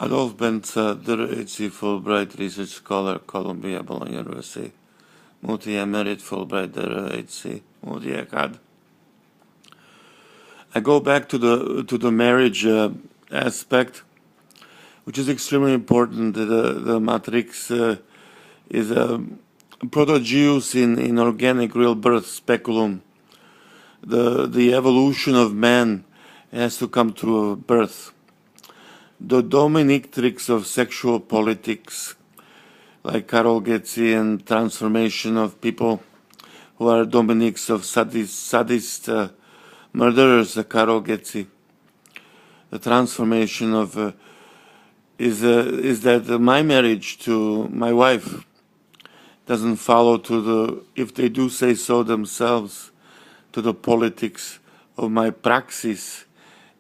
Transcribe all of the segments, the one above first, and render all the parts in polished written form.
Adolf BENCA, Dr.Hc Fulbright Research Scholar, Columbia, Bologna University. Multi-emerit Fulbright Dr.Hc, multi-echad. I go back to the marriage aspect, which is extremely important. The matrix is a protogeus in organic real birth speculum. The evolution of man has to come through birth. The dominatrix of sexual politics, like GECI, and transformation of people who are dominics of sadist murderers, GECI. The transformation of is that my marriage to my wife doesn't follow to the, if they do say so themselves, to the politics of my praxis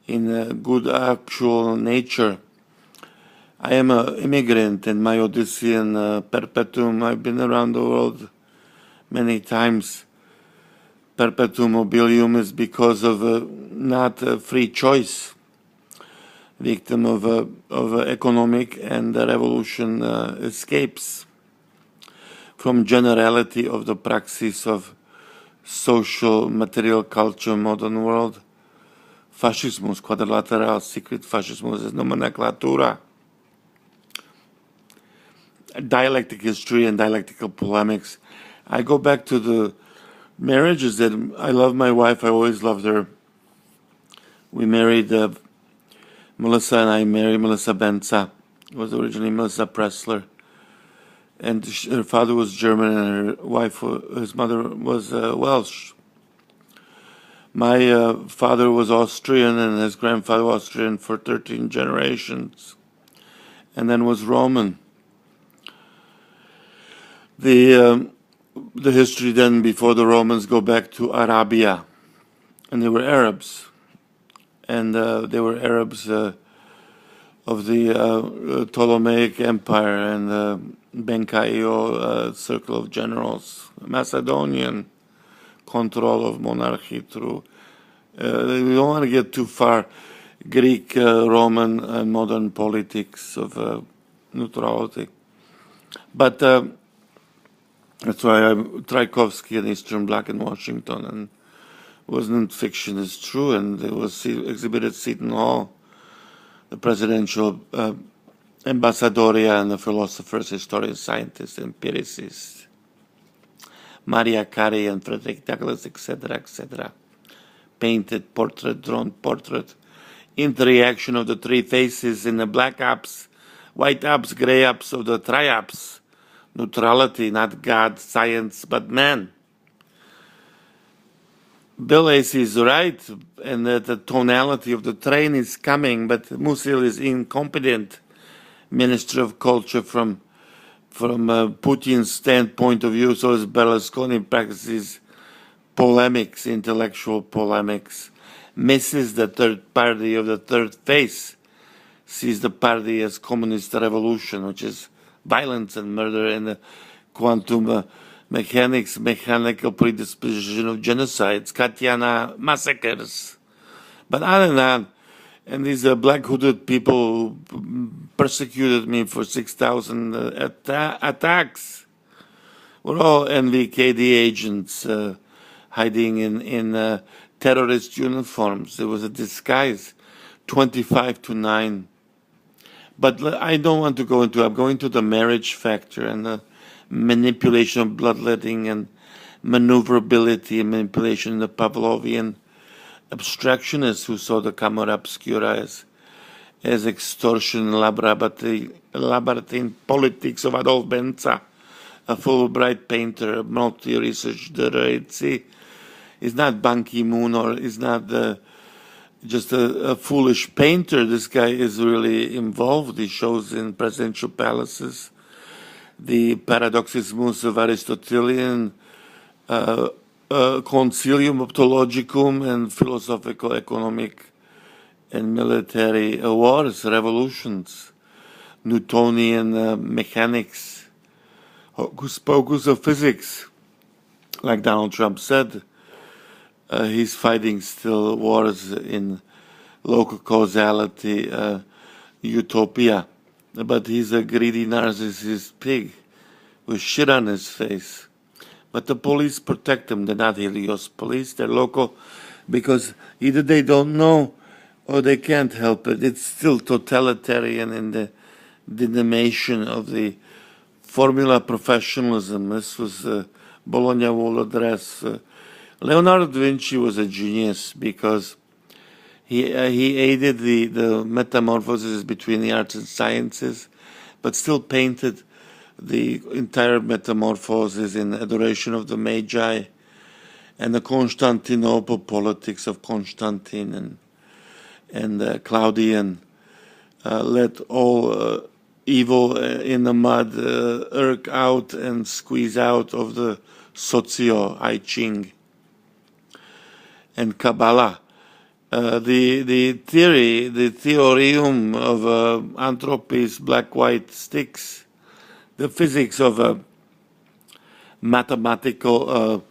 in good actual nature. I am an immigrant, and my Odyssean perpetuum, I've been around the world many times. Perpetuum mobilium is because of not a free choice, victim of economic and revolution escapes from generality of the praxis of social material culture modern world. Fascismus, quadrilateral, secret fascismus is nomenclatura. Dialectic history and dialectical polemics. I go back to the marriages that I love my wife. I always loved her. We married, Melissa and I married Melissa BENCA. It was originally Melissa Pressler. And her father was German and her wife, his mother was Welsh. My father was Austrian and his grandfather was Austrian for 13 generations, and then was Roman. The history then before the Romans go back to Arabia, and they were Arabs, and they were Arabs of the Ptolemaic Empire and the BENCA circle of generals, Macedonian control of monarchy through, we don't want to get too far, Greek, Roman, and modern politics of neutrality. But that's why Tchaikovsky and Eastern Bloc in Washington, and wasn't fiction, it's true, and it was exhibited at Seton Hall, the presidential ambassadoria and the philosophers, historians, scientists, empiricists, Maria Carey and Frederick Douglass, etc., etc. Painted portrait, drawn portrait, interaction of the three faces in the black apps, white apps, gray apps of the triaps. Neutrality, not God, science, but man. Bill Acey is right, and that the tonality of the train is coming, but Musil is incompetent. Minister of Culture from Putin's standpoint of view, so as Berlusconi practices polemics, intellectual polemics, misses the third party of the third face, sees the party as communist revolution, which is violence and murder and the quantum mechanics, mechanical predisposition of genocides, Katyana massacres. But on and on. And these black hooded people who persecuted me for 6,000 attacks were all NVKD agents hiding in terrorist uniforms. It was a disguise, 25 to 9. But I don't want to go into it. I'm going to the marriage factor and the manipulation of bloodletting and maneuverability and manipulation, the Pavlovian abstractionists who saw the Camera Obscura as extortion, labyrinthine politics of Adolf BENCA, a Fulbright painter, a multi-research Dr.Hc, is not Ban Ki-moon or is not just a foolish painter. This guy is really involved. He shows in presidential palaces the paradoxismus of Aristotelian concilium optologicum and philosophical, economic, and military wars, revolutions, Newtonian mechanics, hocus pocus of physics. Like Donald Trump said, he's fighting still wars in local causality, utopia. but he's a greedy narcissist pig with shit on his face. But the police protect him. They're not Helios police, they're local, because either they don't know or they can't help it. It's still totalitarian in the denimation of the formula professionalism. This was Bologna Wall address. Leonardo da Vinci was a genius because he aided the metamorphosis between the arts and sciences, but still painted the entire metamorphosis in adoration of the Magi and the Constantinople politics of Constantine and Claudian let all evil in the mud irk out and squeeze out of the socio, I Ching, and Kabbalah. The theory, the theorem of entropy's black-white sticks, the physics of mathematical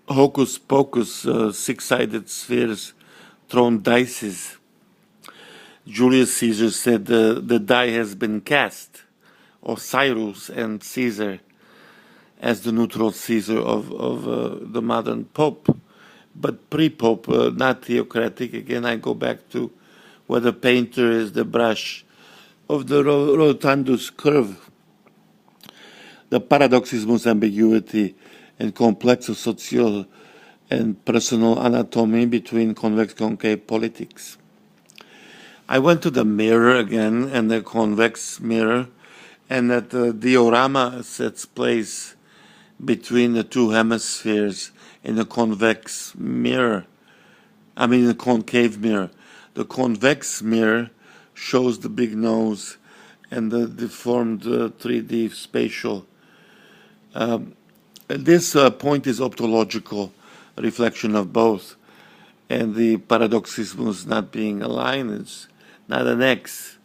hocus pocus, six-sided spheres thrown dices. Julius Caesar said the die has been cast, or Cyrus and Caesar as the neutral Caesar of the modern Pope, but pre-Pope, not theocratic. Again, I go back to where the painter is the brush of the rotundus curve. The paradoxismus, ambiguity, and complex of social and personal anatomy between convex-concave politics. I went to the mirror again, and the convex mirror, and that the diorama sets place between the two hemispheres in the convex mirror. I mean the concave mirror. The convex mirror shows the big nose and the deformed 3D spatial. This point is optological reflection of both, and the paradoxismus not being aligned is not an X.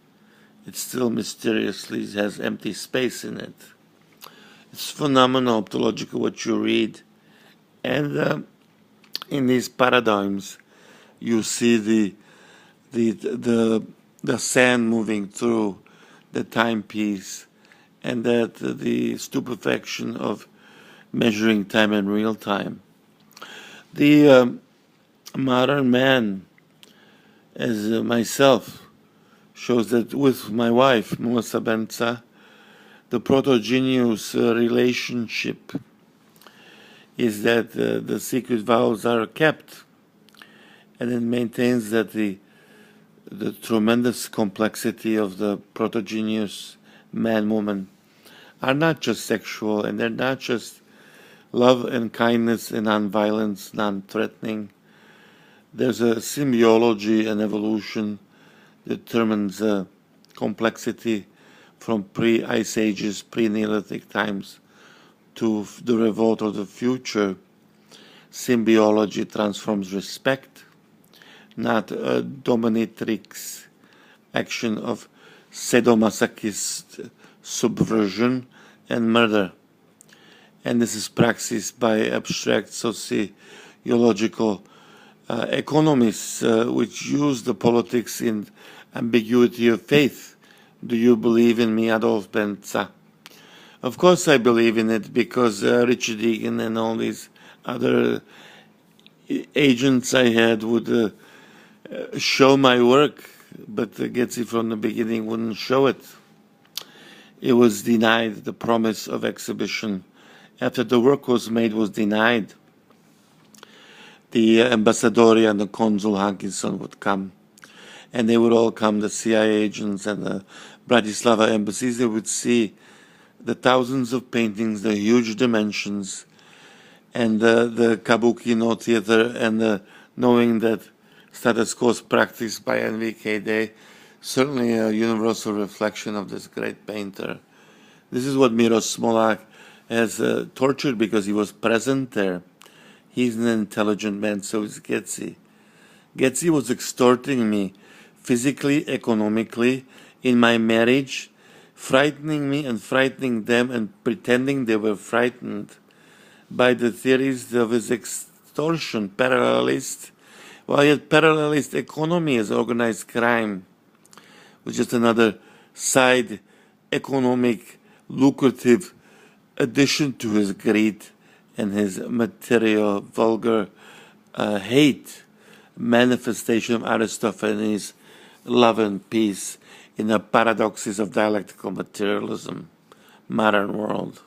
It still mysteriously has empty space in it. It's phenomenal optological what you read, and in these paradigms, you see the sand moving through the timepiece, and that the stupefaction of measuring time in real time. The modern man, as myself, shows that with my wife, Melissa Benca, the protogenius relationship is that the secret vows are kept, and it maintains that the tremendous complexity of the protogenius man-woman are not just sexual, and they're not just love and kindness and non-violence, non-threatening. There's a symbiology and evolution that determines complexity from pre-Ice Ages, pre-Neolithic times to the revolt of the future. Symbiology transforms respect, not a dominatrix action of sadomasochist subversion and murder. And this is practiced by abstract sociological economists which use the politics in ambiguity of faith. Do you believe in me, Adolf Benca? Of course I believe in it, because Richard Egan and all these other agents I had would show my work, but GECI from the beginning wouldn't show it. It was denied. The promise of exhibition after the work was made was denied. The ambassador and the consul Hankinson would come, and they would all come, the CIA agents and the Bratislava embassies. They would see the thousands of paintings, the huge dimensions, and the kabuki no theater, and the knowing that status quo is practiced by NVK, certainly a universal reflection of this great painter. This is what Miro Smolak has tortured, because he was present there. He's an intelligent man, so is GECI. GECI was extorting me physically, economically, in my marriage, frightening me and frightening them, and pretending they were frightened by the theories of his extortion. Parallelist while yet parallelist economy is organized crime, which is another side economic lucrative addition to his greed and his material vulgar hate manifestation of Aristophanes' love and peace in the paradoxes of dialectical materialism, modern world.